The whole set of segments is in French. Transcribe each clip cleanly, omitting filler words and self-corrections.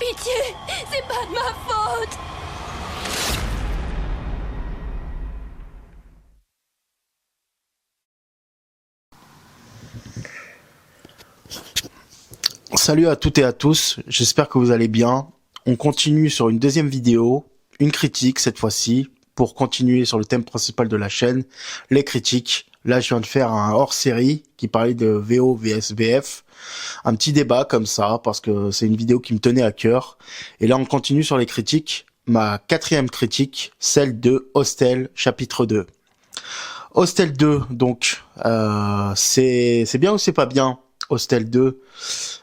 Pitié, c'est pas de ma faute. Salut à toutes et à tous, j'espère que vous allez bien. On continue sur une deuxième vidéo, une critique cette fois-ci, pour continuer sur le thème principal de la chaîne, les critiques. Là, je viens de faire un hors-série qui parlait de VO vs VF, un petit débat comme ça, parce que c'est une vidéo qui me tenait à cœur. Et là, on continue sur les critiques. Ma quatrième critique, celle de Hostel, chapitre 2. Hostel 2, donc, c'est bien ou c'est pas bien, Hostel 2?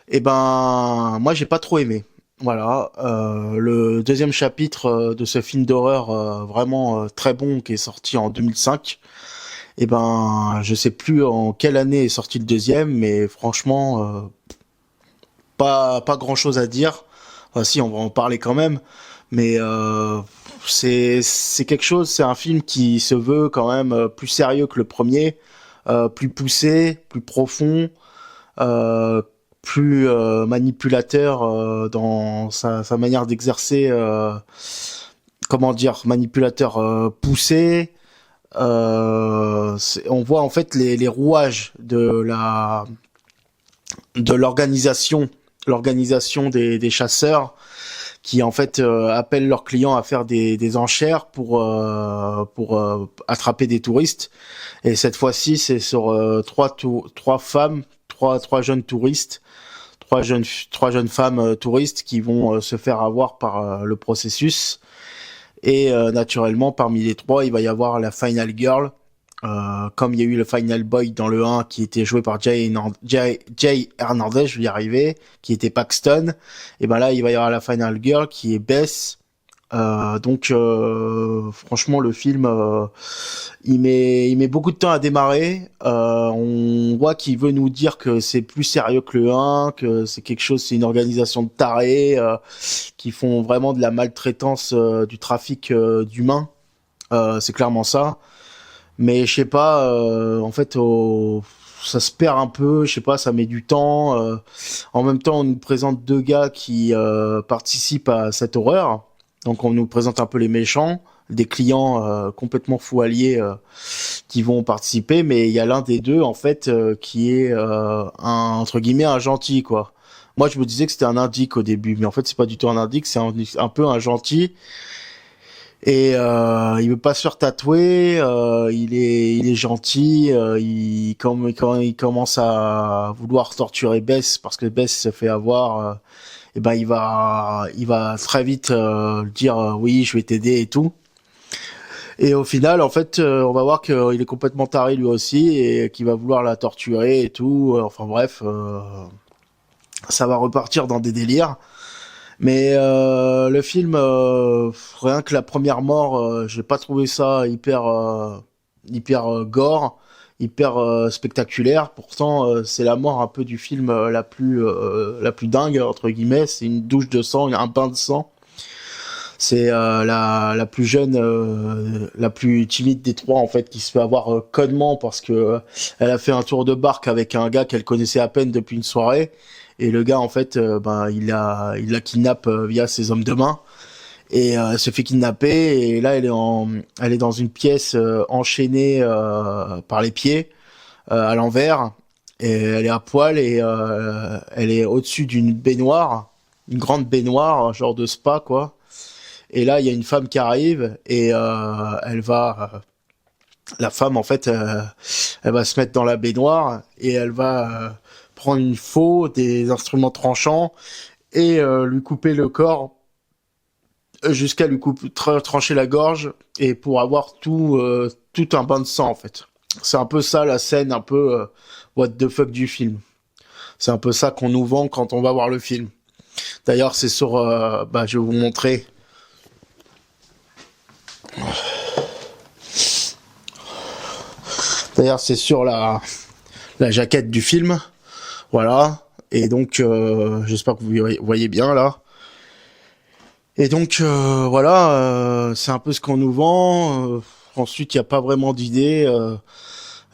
Eh ben, moi, j'ai pas trop aimé. Voilà, le deuxième chapitre de ce film d'horreur vraiment très bon qui est sorti en 2005. Eh ben, je sais plus en quelle année est sorti le deuxième, mais franchement, pas grand chose à dire. Enfin, si, on va en parler quand même, mais c'est quelque chose. C'est un film qui se veut quand même plus sérieux que le premier, plus poussé, plus profond. Euh, Plus manipulateur dans sa manière d'exercer, comment dire, manipulateur poussé. On voit en fait les rouages de l'organisation des chasseurs qui en fait appellent leurs clients à faire des enchères pour attraper des touristes. Et cette fois-ci, c'est sur trois femmes, trois jeunes touristes, trois jeunes femmes touristes qui vont se faire avoir par le processus. Et naturellement, parmi les trois, il va y avoir la Final Girl. Comme il y a eu le Final Boy dans le 1 qui était joué par Jay Hernandez, je vais y arriver, qui était Paxton. Et ben là, il va y avoir la Final Girl qui est Bess. Franchement, le film, il met beaucoup de temps à démarrer. On voit qu'il veut nous dire que c'est plus sérieux que le 1, que c'est quelque chose, c'est une organisation de tarés qui font vraiment de la maltraitance, du trafic d'humains. C'est clairement ça. Mais je sais pas, en fait, ça se perd un peu. Je sais pas, ça met du temps. En même temps, on nous présente deux gars qui participent à cette horreur. Donc, on nous présente un peu les méchants, des clients complètement fous alliés qui vont participer. Mais il y a l'un des deux, en fait, qui est entre guillemets un gentil, quoi. Moi, je me disais que c'était un indique au début, mais en fait, c'est pas du tout un indique, c'est un peu un gentil. Et il veut pas se faire tatouer, il est gentil, quand il commence à vouloir torturer Bess parce que Bess se fait avoir, et ben il va très vite dire oui, je vais t'aider et tout. Et au final, en fait, on va voir qu'il est complètement taré lui aussi et qu'il va vouloir la torturer et tout. Enfin bref, ça va repartir dans des délires. Mais le film, rien que la première mort, j'ai pas trouvé ça hyper gore, hyper spectaculaire. Pourtant, c'est la mort un peu du film la plus dingue entre guillemets. C'est une douche de sang, un bain de sang. C'est la plus jeune, la plus timide des trois en fait, qui se fait avoir connement parce que elle a fait un tour de barque avec un gars qu'elle connaissait à peine depuis une soirée. Et le gars en fait, il la kidnappe via ses hommes de main et elle se fait kidnapper. Et là, elle est dans une pièce enchaînée par les pieds à l'envers. Et elle est à poil et elle est au-dessus d'une baignoire, une grande baignoire, genre de spa quoi. Et là, il y a une femme qui arrive et la femme en fait, elle va se mettre dans la baignoire et elle va prendre une faux, des instruments tranchants et lui couper le corps jusqu'à lui trancher la gorge et pour avoir tout un bain de sang en fait. C'est un peu ça la scène, un peu what the fuck du film. C'est un peu ça qu'on nous vend quand on va voir le film. D'ailleurs, c'est sur, je vais vous montrer. D'ailleurs, c'est sur la jaquette du film. Voilà. Et donc, j'espère que vous voyez bien là. Et donc, voilà, c'est un peu ce qu'on nous vend. Ensuite, il n'y a pas vraiment d'idée.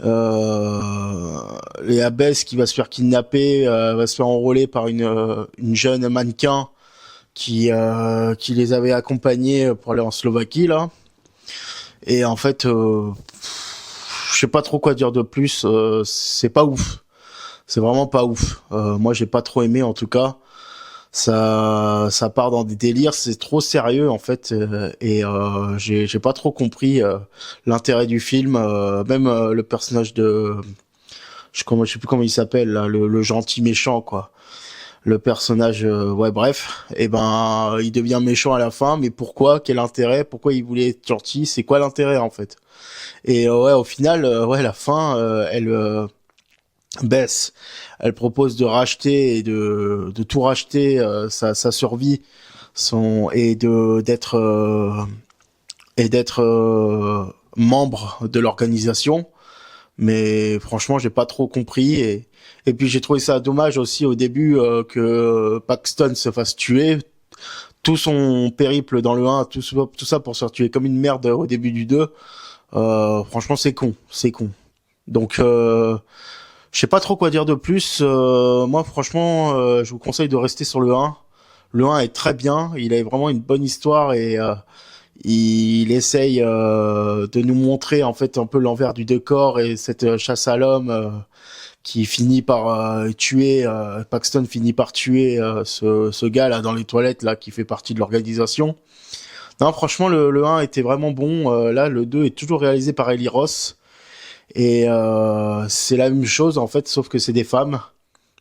Les Abbesse qui va se faire kidnapper, va se faire enrôler par une jeune mannequin qui les avait accompagnés pour aller en Slovaquie là. Et en fait, je sais pas trop quoi dire de plus. C'est pas ouf. C'est vraiment pas ouf. Moi, j'ai pas trop aimé en tout cas. Ça part dans des délires. C'est trop sérieux en fait. J'ai pas trop compris l'intérêt du film. Même le personnage de, je sais plus comment il s'appelle là, le gentil méchant quoi. Le personnage, ouais, bref, et ben, il devient méchant à la fin, mais pourquoi? Quel intérêt? Pourquoi il voulait être gentil? C'est quoi l'intérêt en fait? Et ouais, au final, ouais, la fin, elle baisse. Elle propose de racheter et de tout racheter, sa survie, son et d'être membre de l'organisation. Mais franchement, j'ai pas trop compris et puis j'ai trouvé ça dommage aussi au début que Paxton se fasse tuer. Tout son périple dans le 1, tout ça pour se faire tuer comme une merde au début du 2. Franchement, c'est con, c'est con. Donc, je sais pas trop quoi dire de plus. Moi, franchement, je vous conseille de rester sur le 1. Le 1 est très bien. Il a vraiment une bonne histoire et il essaye de nous montrer en fait un peu l'envers du décor et cette chasse à l'homme qui finit par tuer. Paxton finit par tuer ce gars là dans les toilettes là qui fait partie de l'organisation. Non, franchement, le 1 était vraiment bon. Là, le 2 est toujours réalisé par Eli Ross. Et c'est la même chose en fait, sauf que c'est des femmes.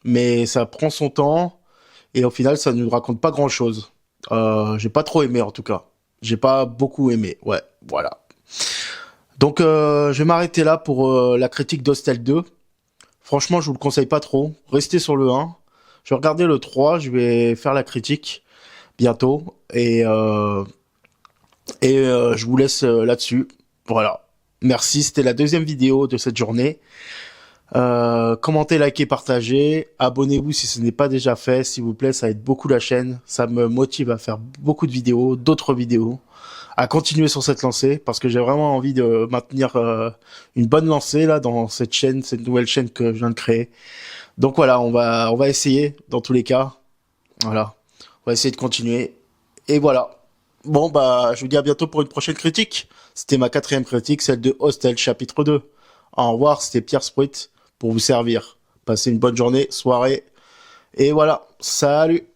Mais ça prend son temps. Et au final, ça ne nous raconte pas grand-chose. J'ai pas trop aimé en tout cas. J'ai pas beaucoup aimé. Ouais, voilà. Donc, je vais m'arrêter là pour la critique d'Hostel 2. Franchement, je vous le conseille pas trop. Restez sur le 1. Je vais regarder le 3. Je vais faire la critique bientôt. Je vous laisse là-dessus. Voilà. Merci, c'était la deuxième vidéo de cette journée. Commentez, likez, partagez. Abonnez-vous si ce n'est pas déjà fait, s'il vous plaît, ça aide beaucoup la chaîne. Ça me motive à faire beaucoup de vidéos, d'autres vidéos, à continuer sur cette lancée, parce que j'ai vraiment envie de maintenir une bonne lancée là dans cette chaîne, cette nouvelle chaîne que je viens de créer. Donc voilà, on va essayer dans tous les cas. Voilà, on va essayer de continuer. Et voilà. Bon, bah, je vous dis à bientôt pour une prochaine critique. C'était ma 4e critique, celle de Hostel chapitre 2. Au revoir, c'était Pierre Spruit pour vous servir. Passez une bonne journée, soirée. Et voilà, salut!